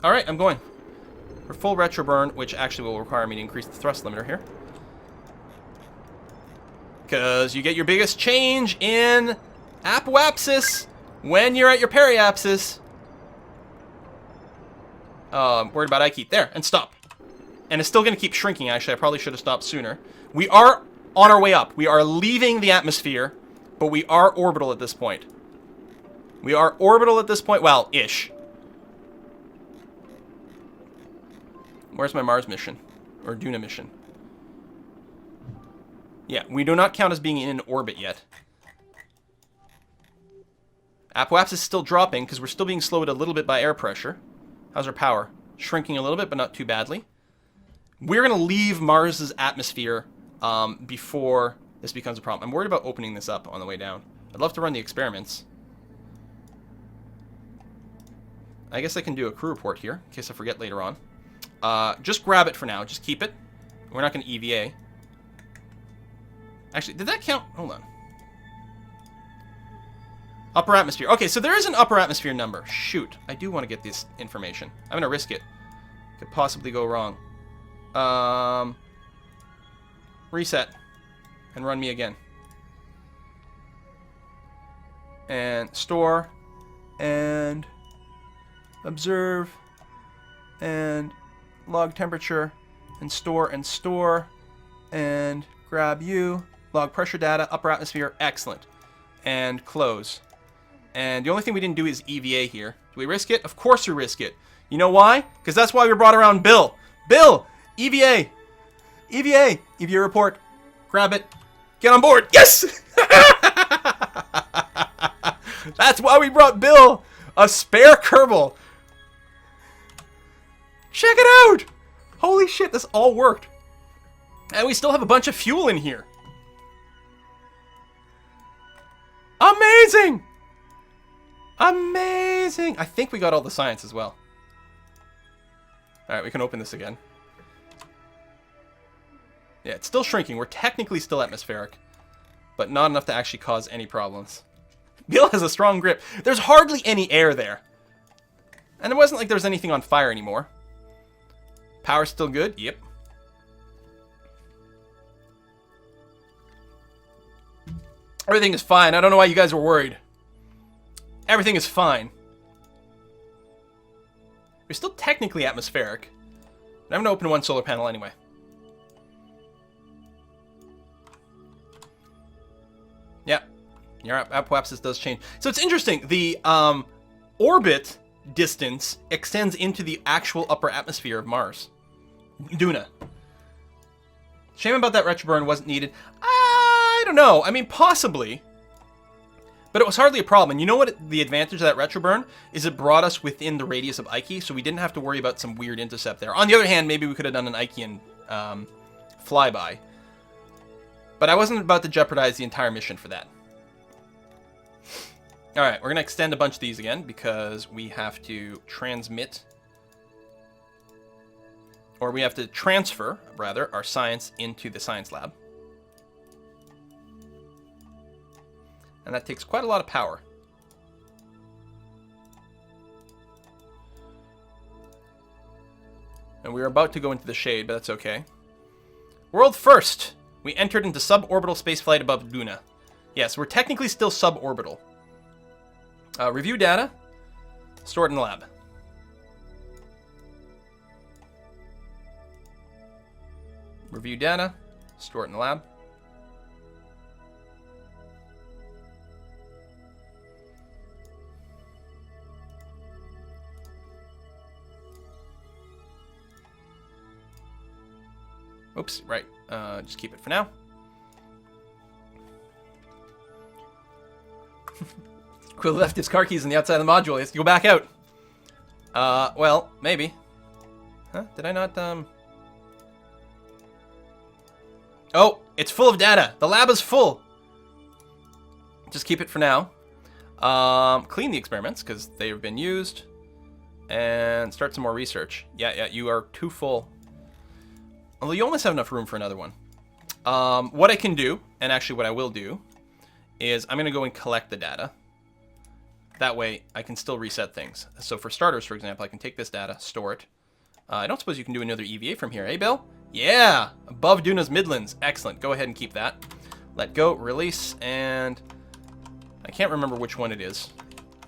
Alright, I'm going. For full retro burn, which actually will require me to increase the thrust limiter here. Because you get your biggest change in apoapsis when you're at your periapsis. I'm worried about Ikeet. There, and stop. And it's still going to keep shrinking, actually. I probably should have stopped sooner. We are on our way up. We are leaving the atmosphere, but we are orbital at this point. We are orbital at this point. Well, ish. Where's my Mars mission? Or DUNA mission? Yeah, we do not count as being in orbit yet. Apoapsis is still dropping because we're still being slowed a little bit by air pressure. How's our power? Shrinking a little bit, but not too badly. We're going to leave Mars's atmosphere before this becomes a problem. I'm worried about opening this up on the way down. I'd love to run the experiments. I guess I can do a crew report here, in case I forget later on. Just grab it for now. Just keep it. We're not going to EVA. Actually, did that count? Hold on. Upper atmosphere. Okay, so there is an upper atmosphere number. Shoot. I do want to get this information. I'm going to risk it. Could possibly go wrong. Reset. And run me again. And store. And observe. And log temperature. And store and store. And grab you. Log pressure data. Upper atmosphere. Excellent. And close. And the only thing we didn't do is EVA here. Do we risk it? Of course we risk it. You know why? Because that's why we brought around Bill. Bill! EVA! EVA! EVA report. Grab it. Get on board. Yes! That's why we brought Bill. A spare Kerbal. Check it out! Holy shit, this all worked. And we still have a bunch of fuel in here. Amazing! Amazing! I think we got all the science as well. Alright, we can open this again. Yeah, it's still shrinking. We're technically still atmospheric, but not enough to actually cause any problems. Bill has a strong grip. There's hardly any air there. And it wasn't like there was anything on fire anymore. Power's still good? Yep. Everything is fine. I don't know why you guys were worried. Everything is fine. We're still technically atmospheric. But I'm going to open one solar panel anyway. Yeah. Your apoapsis does change. So it's interesting. The orbit distance extends into the actual upper atmosphere of Mars. DUNA. Shame about that retroburn wasn't needed. I don't know. I mean, possibly. But it was hardly a problem. And you know what the advantage of that retroburn is? It brought us within the radius of Ike, so we didn't have to worry about some weird intercept there. On the other hand, maybe we could have done an Ikean flyby. But I wasn't about to jeopardize the entire mission for that. Alright, we're going to extend a bunch of these again because we have to transmit, or we have to transfer, rather, our science into the science lab. And that takes quite a lot of power. And we're about to go into the shade, but that's okay. World first! We entered into suborbital spaceflight above DUNA. Yes, we're technically still suborbital. Review data. Store it in the lab. Review data. Store it in the lab. Oops, right. Just keep it for now. Quill left his car keys on the outside of the module. He has to go back out. Well, maybe. Huh? Did I not, Oh, it's full of data. The lab is full. Just keep it for now. Clean the experiments, because they've been used. And start some more research. Yeah, you are too full. Although you almost have enough room for another one. What I can do, and actually what I will do, is I'm going to go and collect the data. that way I can still reset things. So for starters, for example, I can take this data, store it. I don't suppose you can do another EVA from here, eh, Bill? Yeah! Above DUNA's Midlands. Excellent. Go ahead and keep that. Let go, release, and I can't remember which one it is.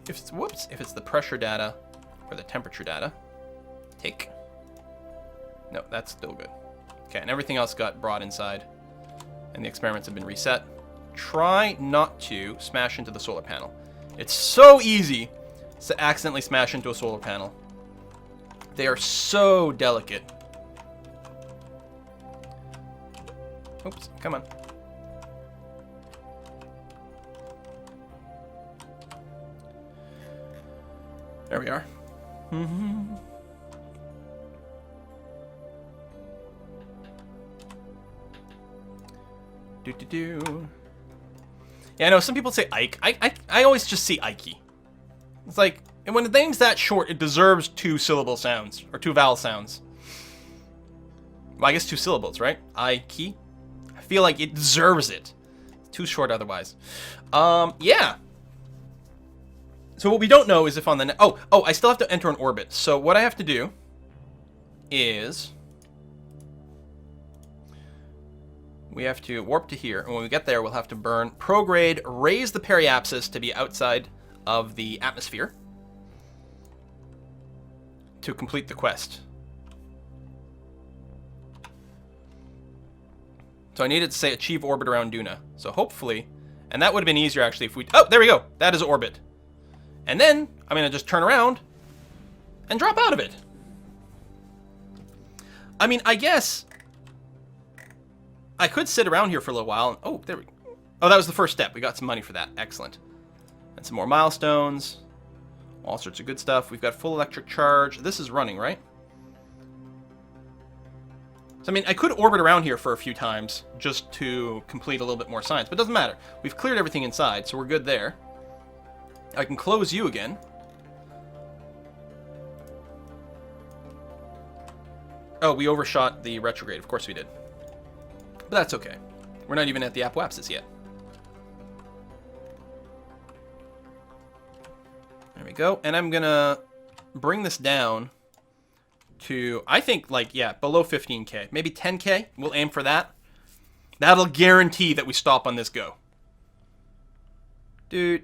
If it's, whoops, if it's the pressure data or the temperature data. Take. No, that's still good. Okay, and everything else got brought inside, and the experiments have been reset. Try not to smash into the solar panel. It's so easy to accidentally smash into a solar panel. They are so delicate. Oops, come on. There we are. Do. Yeah, I know some people say Ike. I always just see Ikey. It's like, and when the name's that short, it deserves 2 syllable sounds or 2 vowel sounds. Well, I guess 2 syllables, right? Ikey. I feel like it deserves it. It's too short otherwise. Yeah. So what we don't know is if on the oh, I still have to enter an orbit. So what I have to do is we have to warp to here, and when we get there, we'll have to burn prograde, raise the periapsis to be outside of the atmosphere to complete the quest. So I needed to say achieve orbit around DUNA. So hopefully, and that would have been easier actually if we, oh, there we go. That is orbit. And then I'm going to just turn around and drop out of it. I mean, I guess I could sit around here for a little while. And, oh, there we go. Oh, that was the first step. We got some money for that. Excellent. And some more milestones. All sorts of good stuff. We've got full electric charge. This is running, right? So, I mean, I could orbit around here for a few times just to complete a little bit more science, but it doesn't matter. We've cleared everything inside, so we're good there. I can close you again. Oh, we overshot the retrograde. Of course we did. But that's okay. We're not even at the apoapsis yet. There we go. And I'm going to bring this down to, I think, like, yeah, below 15K. Maybe 10K. We'll aim for that. That'll guarantee that we stop on this go. There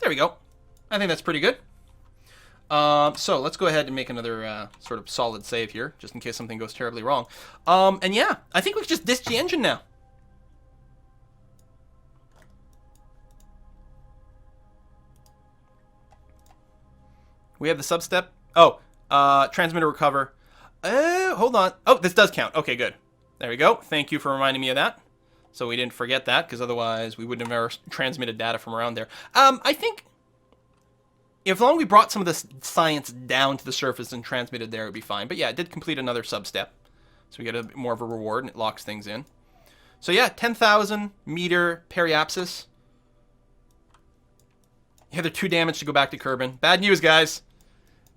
we go. I think that's pretty good. So let's go ahead and make another sort of solid save here, just in case something goes terribly wrong. And yeah, I think we can just ditch the engine now. We have the substep. Oh, transmitter recover. Hold on. Oh, this does count. Okay, good. There we go. Thank you for reminding me of that. So we didn't forget that, because otherwise we wouldn't have ever transmitted data from around there. I think if long we brought some of this science down to the surface and transmitted there, it would be fine. But yeah, it did complete another sub-step. So we get a bit more of a reward, and it locks things in. So yeah, 10,000 meter periapsis. Yeah, they're too damaged to go back to Kerbal. Bad news, guys.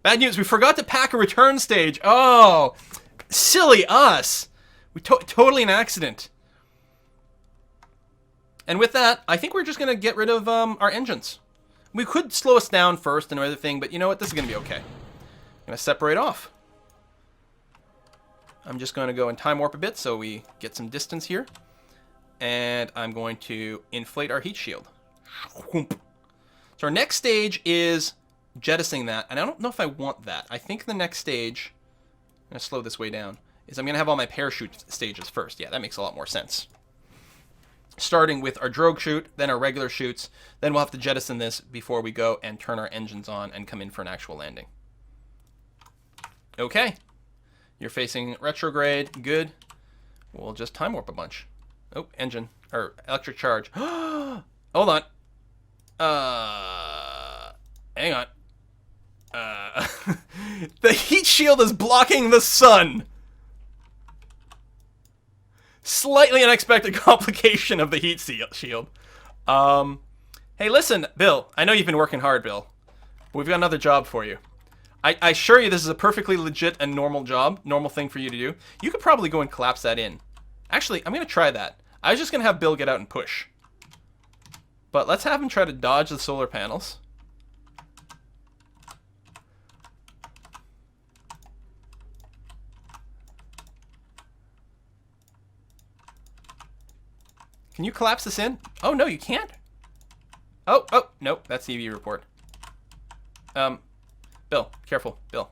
Bad news, we forgot to pack a return stage. Oh, silly us. We totally an accident. And with that, I think we're just going to get rid of our engines. We could slow us down first and everything, but you know what? This is going to be okay. I'm going to separate off. I'm just going to go and time warp a bit so we get some distance here. And I'm going to inflate our heat shield. So our next stage is jettisoning that, and I don't know if I want that. I think the next stage, I'm going to slow this way down, is I'm going to have all my parachute stages first. Yeah, that makes a lot more sense. Starting with our drogue chute, then our regular chutes, then we'll have to jettison this before we go and turn our engines on and come in for an actual landing. Okay. You're facing retrograde. Good. We'll just time warp a bunch. Oh, engine, or electric charge. Hold on. Hang on. The heat shield is blocking the sun. Slightly unexpected complication of the heat shield. Hey, listen, Bill. I know you've been working hard, Bill. But we've got another job for you. I assure you this is a perfectly legit and normal job. Normal thing for you to do. You could probably go and collapse that in. Actually, I'm going to try that. I was just going to have Bill get out and push. But let's have him try to dodge the solar panels. Can you collapse this in? Oh, no, you can't. Oh, nope, that's the EV report. Bill, careful, Bill.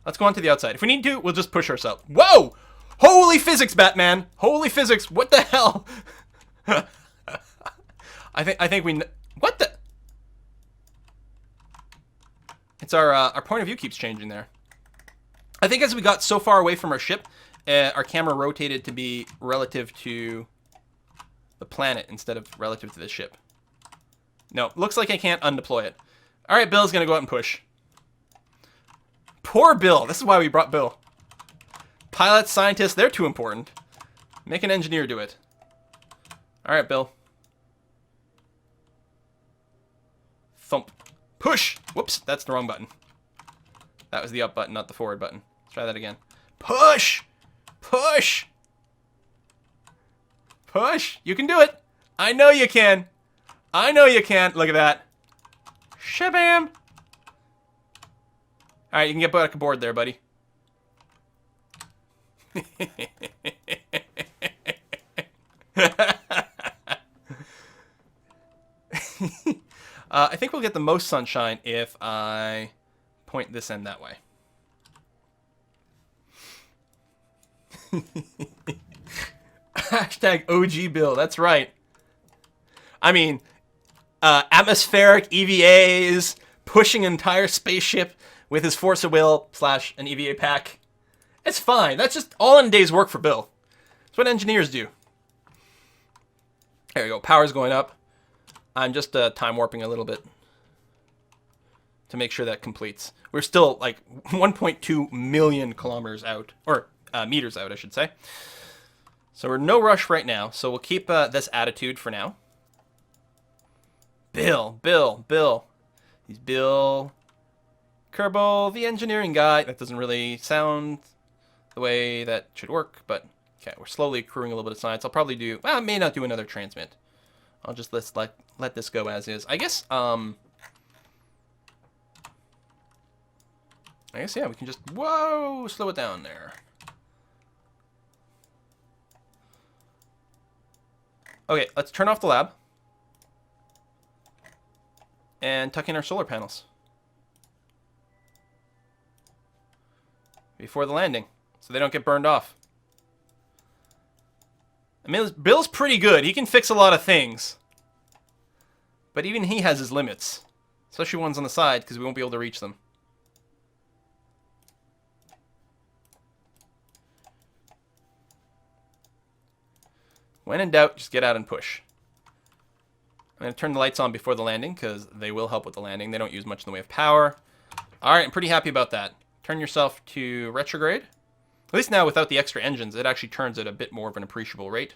Let's go on to the outside. If we need to, we'll just push ourselves. Whoa! Holy physics, Batman! Holy physics! What the hell? I think we. What the? It's our point of view keeps changing there. I think as we got so far away from our ship, our camera rotated to be relative to the planet instead of relative to the ship. No, looks like I can't undeploy it. All right, Bill's gonna go out and push. Poor Bill. This is why we brought Bill. Pilots, scientists, they're too important. Make an engineer do it. All right, Bill. Thump. Push! Whoops, that's the wrong button. That was the up button, not the forward button. Let's try that again. Push! Push! Push! You can do it! I know you can! I know you can! Look at that. Shabam! Alright, you can get back aboard there, buddy. I think we'll get the most sunshine if I point this end that way. Hashtag OG Bill, that's right. I mean, atmospheric EVAs, pushing an entire spaceship with his force of will / an EVA pack. It's fine. That's just all in a day's work for Bill. That's what engineers do. There we go. Power's going up. I'm just time warping a little bit to make sure that completes. We're still like 1.2 million kilometers out, or meters out, I should say. So we're no rush right now. So we'll keep this attitude for now. Bill. He's Bill Kerbal, the engineering guy. That doesn't really sound the way that should work, but okay, we're slowly accruing a little bit of science. I'll probably do, well, I may not do another transmit. I'll just let this go as is. I guess, yeah, we can just, whoa, slow it down there. Okay, let's turn off the lab. And tuck in our solar panels. Before the landing, so they don't get burned off. I mean, Bill's pretty good. He can fix a lot of things. But even he has his limits. Especially ones on the side, because we won't be able to reach them. When in doubt, just get out and push. I'm going to turn the lights on before the landing, because they will help with the landing. They don't use much in the way of power. Alright, I'm pretty happy about that. Turn yourself to retrograde. At least now, without the extra engines, it actually turns at a bit more of an appreciable rate.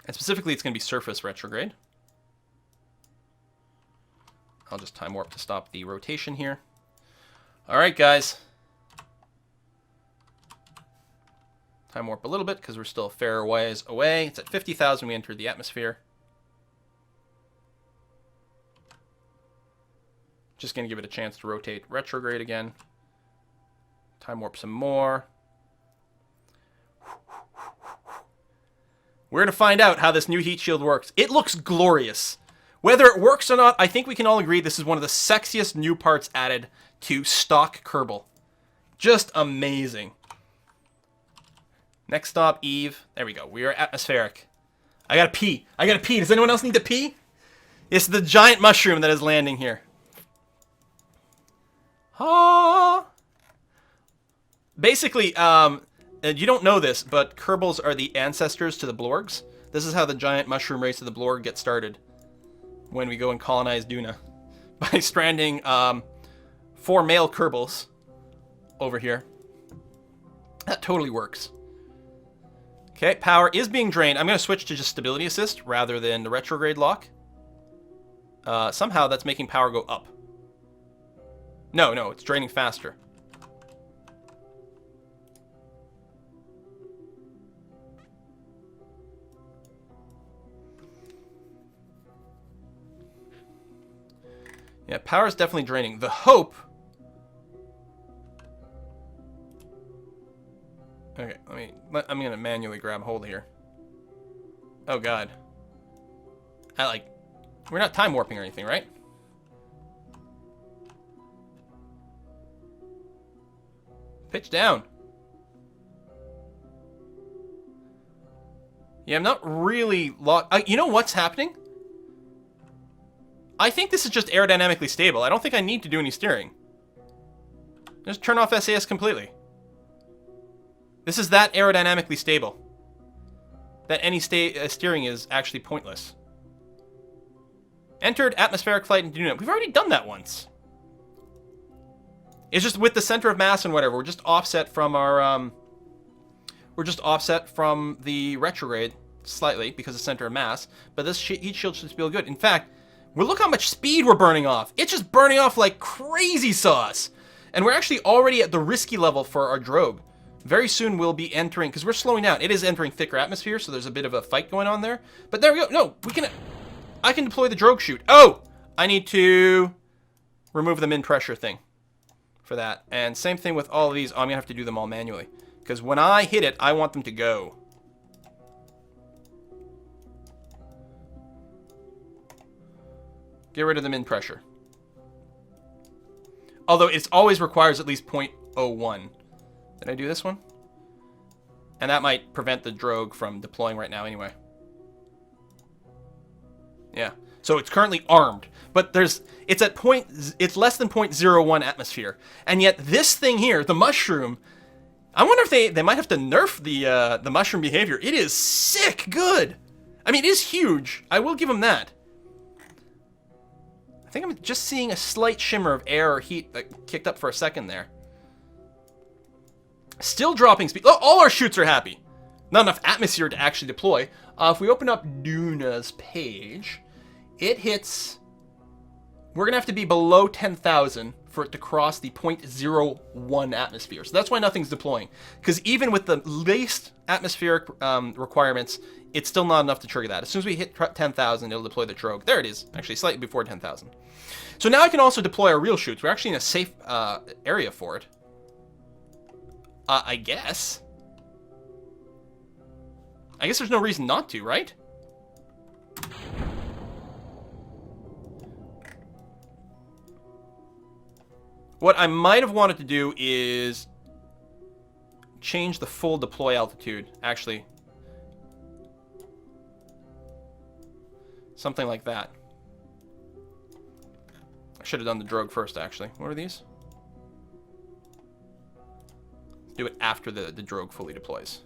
And specifically, it's going to be surface retrograde. I'll just time warp to stop the rotation here. Alright, guys. Time warp a little bit, because we're still a fair ways away. It's at 50,000 we entered the atmosphere. Just going to give it a chance to rotate retrograde again. Time warp some more. We're going to find out how this new heat shield works. It looks glorious. Whether it works or not, I think we can all agree this is one of the sexiest new parts added to stock Kerbal. Just amazing. Next stop, Eve. There we go. We are atmospheric. I gotta pee. Does anyone else need to pee? It's the giant mushroom that is landing here. Ah. Basically, you don't know this, but Kerbals are the ancestors to the Blorgs. This is how the giant mushroom race of the Blorg gets started when we go and colonize DUNA. By stranding 4 male Kerbals over here. That totally works. Okay, power is being drained. I'm going to switch to just stability assist rather than the retrograde lock. Somehow that's making power go up. No, it's draining faster. Yeah, power is definitely draining. The Hope... Okay, I'm gonna manually grab hold here. Oh god. We're not time warping or anything, right? Pitch down. Yeah, I'm not really you know what's happening? I think this is just aerodynamically stable. I don't think I need to do any steering. Just turn off SAS completely. This is that aerodynamically stable that any steering is actually pointless. Entered atmospheric flight in DUNA. We've already done that once. It's just with the center of mass and whatever. We're just offset from our we're just offset from the retrograde slightly because of center of mass. But this heat shield should feel good. In fact, look how much speed we're burning off. It's just burning off like crazy sauce. And we're actually already at the risky level for our drogue. Very soon we'll be entering, because we're slowing down. It is entering thicker atmosphere, so there's a bit of a fight going on there. But there we go. No, I can deploy the drogue chute. Oh! I need to remove the min pressure thing for that. And same thing with all of these. Oh, I'm going to have to do them all manually. Because when I hit it, I want them to go. Get rid of the min pressure. Although it always requires at least 0.01. Did I do this one? And that might prevent the drogue from deploying right now anyway. Yeah. So it's currently armed, but it's less than 0.01 atmosphere. And yet this thing here, the mushroom, I wonder if they might have to nerf the mushroom behavior. It is sick good. I mean, it is huge. I will give them that. I think I'm just seeing a slight shimmer of air or heat that kicked up for a second there. Still dropping speed. Oh, all our chutes are happy. Not enough atmosphere to actually deploy. If we open up DUNA's page, it hits... We're going to have to be below 10,000 for it to cross the 0.01 atmosphere. So that's why nothing's deploying. Because even with the least atmospheric requirements, it's still not enough to trigger that. As soon as we hit 10,000, it'll deploy the drogue. There it is. Actually, slightly before 10,000. So now I can also deploy our real chutes. We're actually in a safe area for it. I guess. I guess there's no reason not to, right? What I might have wanted to do is change the full deploy altitude, actually. Something like that. I should have done the drogue first, actually. What are these? Do it after the drogue fully deploys.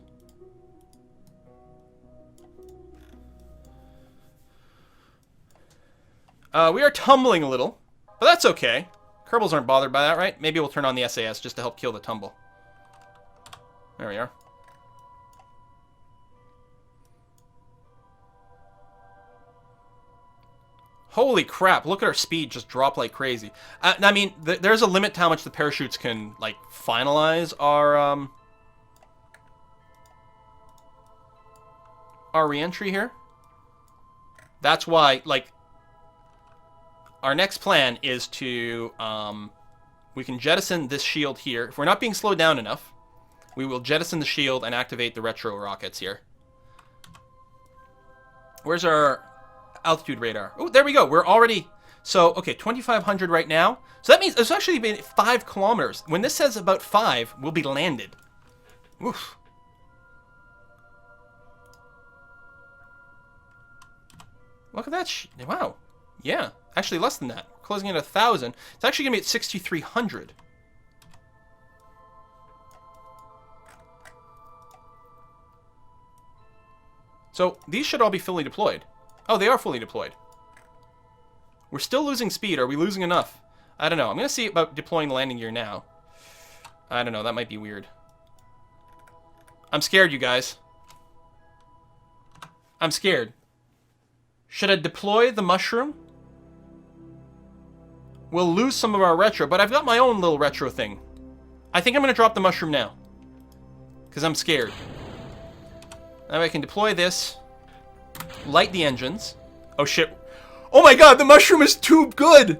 We are tumbling a little, but that's okay. Kerbals aren't bothered by that, right? Maybe we'll turn on the SAS just to help kill the tumble. There we are. Holy crap, look at our speed just drop like crazy. I mean, there's a limit to how much the parachutes can, like, finalize our re-entry here. That's why, like, our next plan is to, we can jettison this shield here. If we're not being slowed down enough, we will jettison the shield and activate the retro rockets here. Where's our altitude radar? Oh, there we go. We're already... So, okay, 2,500 right now. So that means it's actually been 5 kilometers. When this says about 5, we'll be landed. Oof. Look at that. Wow. Yeah. Actually, less than that. We're closing at 1,000. It's actually going to be at 6,300. So these should all be fully deployed. Oh, they are fully deployed. We're still losing speed. Are we losing enough? I don't know. I'm going to see about deploying the landing gear now. I don't know. That might be weird. I'm scared, you guys. I'm scared. Should I deploy the mushroom? We'll lose some of our retro, but I've got my own little retro thing. I think I'm going to drop the mushroom now. Because I'm scared. Now I can deploy this. Light the engines. Oh shit. Oh my god, the mushroom is too good!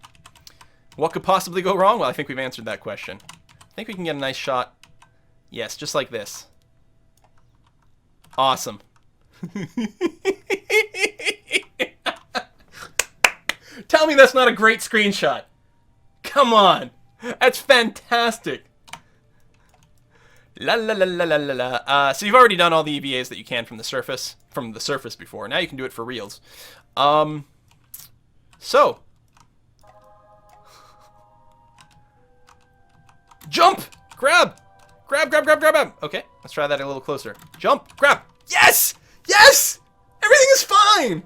What could possibly go wrong? Well, I think we've answered that question. I think we can get a nice shot. Yes, just like this. Awesome. Tell me that's not a great screenshot. Come on. That's fantastic. La la la la la la la. So you've already done all the EVAs that you can from the surface before. Now you can do it for reals. So. Jump! Grab! Grab, grab, grab, grab, grab. Okay, let's try that a little closer. Jump, grab. Yes! Yes! Everything is fine!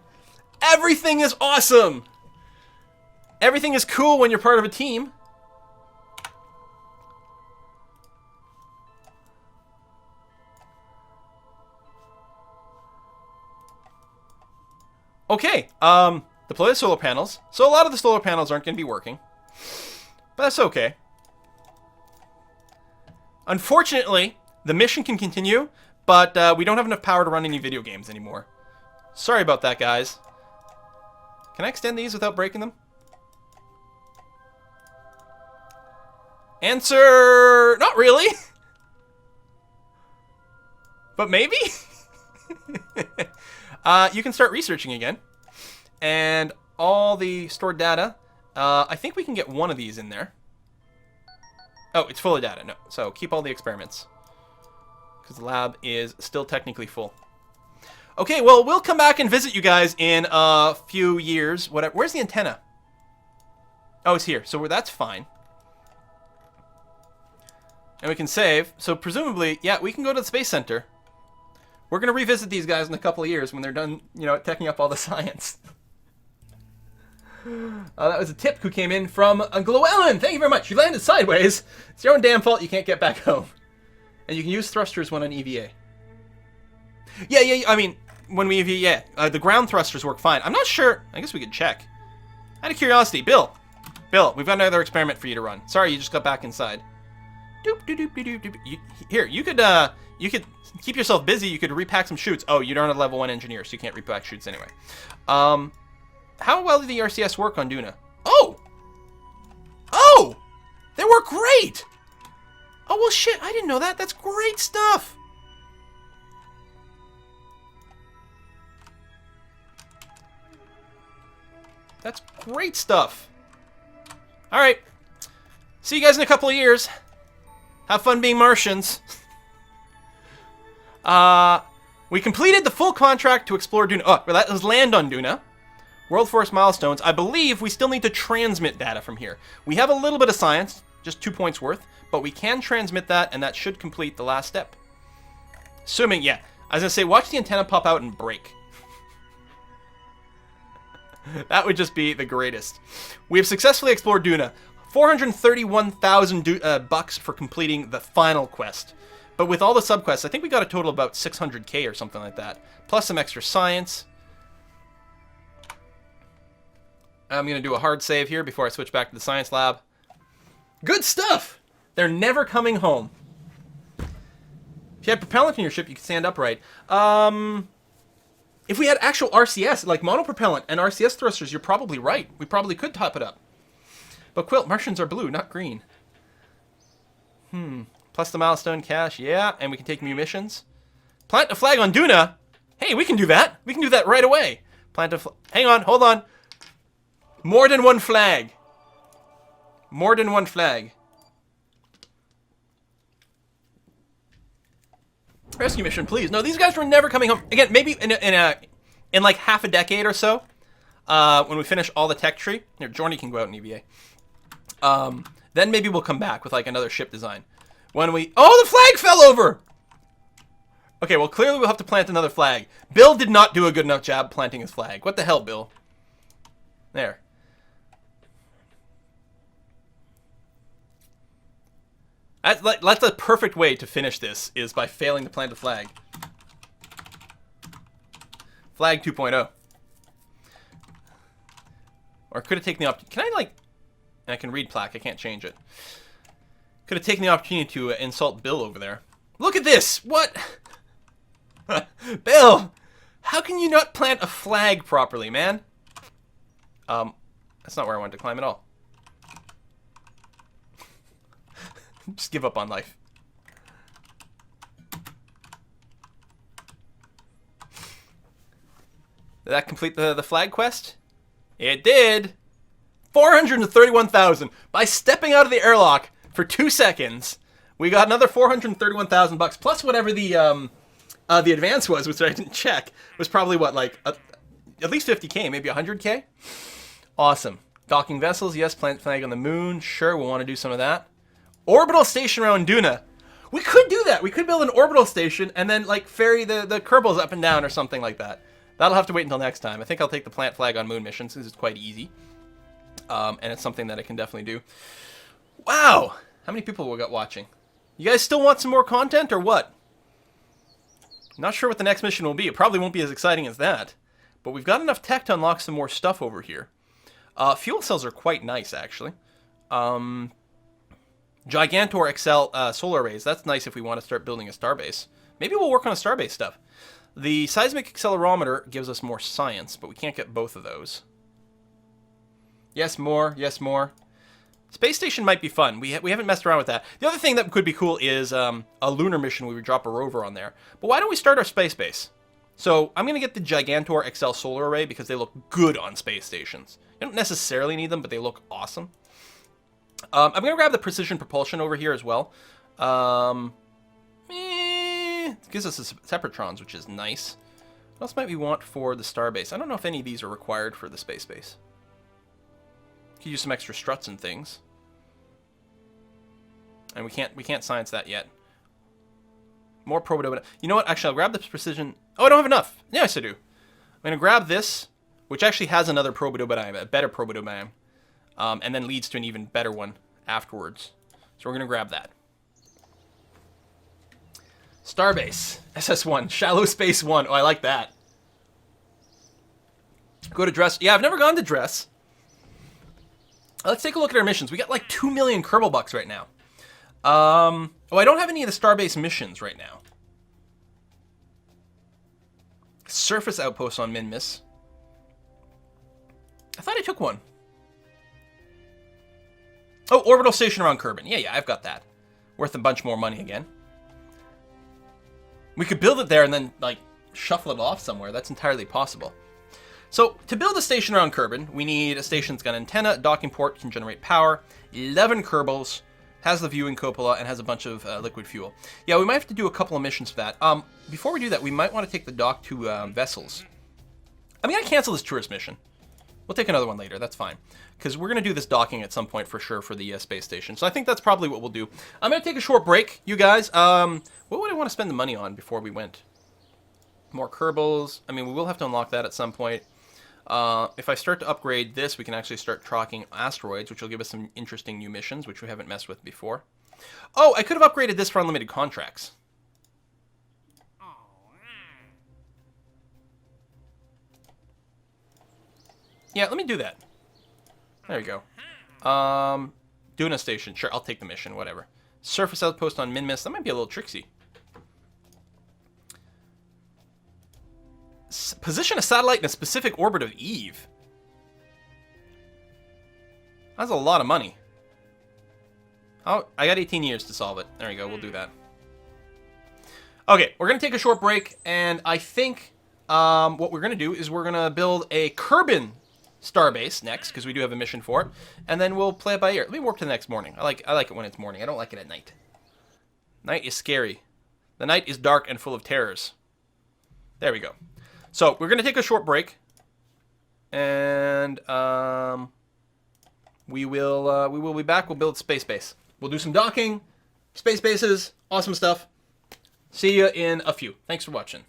Everything is awesome! Everything is cool when you're part of a team. Okay, deploy the solar panels. So a lot of the solar panels aren't going to be working. But that's okay. Unfortunately, the mission can continue, but we don't have enough power to run any video games anymore. Sorry about that, guys. Can I extend these without breaking them? Answer... Not really. But maybe? You can start researching again. And all the stored data. I think we can get one of these in there. Oh, it's full of data. No. So keep all the experiments. Because the lab is still technically full. Okay, well, we'll come back and visit you guys in a few years. Whatever. Where's the antenna? Oh, it's here. So that's fine. And we can save. So presumably, yeah, we can go to the Space Center. We're going to revisit these guys in a couple of years when they're done, you know, teching up all the science. That was a tip who came in from Glowellen. Thank you very much. You landed sideways. It's your own damn fault you can't get back home. And you can use thrusters when on EVA. Yeah, I mean, when we EVA, yeah. The ground thrusters work fine. I'm not sure. I guess we could check. Out of curiosity, Bill, we've got another experiment for you to run. Sorry, you just got back inside. Doop, doop, doop, doop, doop. Here, you could keep yourself busy. You could repack some chutes. Oh, you aren't a level 1 engineer, so you can't repack chutes anyway. How well did the RCS work on DUNA? Oh! Oh! They work great! Oh, well, shit, I didn't know that. That's great stuff! That's great stuff. Alright. See you guys in a couple of years. Have fun being Martians. We completed the full contract to explore DUNA. Oh, that was land on DUNA. World Force milestones. I believe we still need to transmit data from here. We have a little bit of science, just 2 points worth, but we can transmit that, and that should complete the last step. Assuming, yeah. I was going to say, watch the antenna pop out and break. That would just be the greatest. We have successfully explored DUNA. 431,000 bucks for completing the final quest. But with all the subquests, I think we got a total of about 600k or something like that. Plus some extra science. I'm going to do a hard save here before I switch back to the science lab. Good stuff! They're never coming home. If you had propellant in your ship, you could stand upright. If we had actual RCS, like monopropellant and RCS thrusters, you're probably right. We probably could top it up. But Quilt, Martians are blue, not green. Plus the milestone cache, yeah. And we can take munitions. Plant a flag on DUNA. Hey, we can do that. We can do that right away. Plant a flag. Hang on, hold on. More than one flag. More than one flag. Rescue mission, please. No, these guys were never coming home. Again, maybe in like half a decade or so, when we finish all the tech tree. Here, Jorny can go out in EVA. Then maybe we'll come back with like another ship design. When we... Oh, the flag fell over! Okay, well, clearly we'll have to plant another flag. Bill did not do a good enough job planting his flag. What the hell, Bill? There. That's a perfect way to finish this, is by failing to plant a flag. Flag 2.0. Or could have taken the opportunity... Can I, like... I can read plaque. I can't change it. Could have taken the opportunity to insult Bill over there. Look at this! What? Bill! How can you not plant a flag properly, man? That's not where I wanted to climb at all. Just give up on life. Did that complete the flag quest? It did. 431,000. By stepping out of the airlock for 2 seconds, we got another 431,000 bucks plus whatever the advance was, which I didn't check. Was probably what, like at least 50k, maybe 100k. Awesome. Docking vessels, yes. Plant flag on the moon, sure. We'll want to do some of that. Orbital station around DUNA. We could do that. We could build an orbital station and then like ferry the Kerbals up and down or something like that. That'll have to wait until next time. I think I'll take the plant flag on moon missions since it's quite easy. And it's something that I can definitely do. Wow! How many people we got watching? You guys still want some more content or what? Not sure what the next mission will be. It probably won't be as exciting as that. But we've got enough tech to unlock some more stuff over here. Fuel cells are quite nice, actually. Gigantor XL solar arrays. That's nice if we want to start building a starbase. Maybe we'll work on a starbase stuff. The seismic accelerometer gives us more science, but we can't get both of those. Yes, more. Yes, more. Space station might be fun. We haven't messed around with that. The other thing that could be cool is a lunar mission where we drop a rover on there. But why don't we start our space base? So I'm going to get the Gigantor XL solar array because they look good on space stations. You don't necessarily need them, but they look awesome. I'm going to grab the precision propulsion over here as well. It gives us the Separatrons, which is nice. What else might we want for the starbase? I don't know if any of these are required for the space base. Could use some extra struts and things. And we can't science that yet. More proto. You know what? Actually, I'll grab the precision. Oh, I don't have enough. Yes, I do. I'm gonna grab this, which actually has another protobiome, a better protobiome, and then leads to an even better one afterwards. So we're gonna grab that. Starbase SS1 Shallow Space 1. Oh, I like that. Go to Dress. Yeah, I've never gone to Dress. Let's take a look at our missions. We got like 2 million Kerbal bucks right now. Oh, I don't have any of the Starbase missions right now. Surface outposts on Minmus. I thought I took one. Oh, orbital station around Kerbin. Yeah, I've got that. Worth a bunch more money again. We could build it there and then, like, shuffle it off somewhere. That's entirely possible. So, to build a station around Kerbin, we need a station's got an antenna, docking port, can generate power, 11 Kerbals, has the viewing cupola, and has a bunch of liquid fuel. Yeah, we might have to do a couple of missions for that. Before we do that, we might want to take the dock to vessels. I'm going to cancel this tourist mission. We'll take another one later, that's fine. Because we're going to do this docking at some point for sure for the space station. So I think that's probably what we'll do. I'm going to take a short break, you guys. What would I want to spend the money on before we went? More Kerbals. I mean, we will have to unlock that at some point. If I start to upgrade this, we can actually start tracking asteroids, which will give us some interesting new missions, which we haven't messed with before. Oh, I could have upgraded this for unlimited contracts. Yeah, let me do that. There you go. DUNA station. Sure, I'll take the mission, whatever. Surface outpost on Minmus. That might be a little tricksy. Position a satellite in a specific orbit of Eve. That's a lot of money. Oh, I got 18 years to solve it. There you go, we'll do that. Okay, we're going to take a short break, and I think what we're going to do is we're going to build a Kerbin starbase next, because we do have a mission for it, and then we'll play it by ear. Let me warp to the next morning. I like it when it's morning. I don't like it at night. Night is scary. The night is dark and full of terrors. There we go. So, we're going to take a short break, and we will be back. We'll build space base. We'll do some docking, space bases, awesome stuff. See you in a few. Thanks for watching.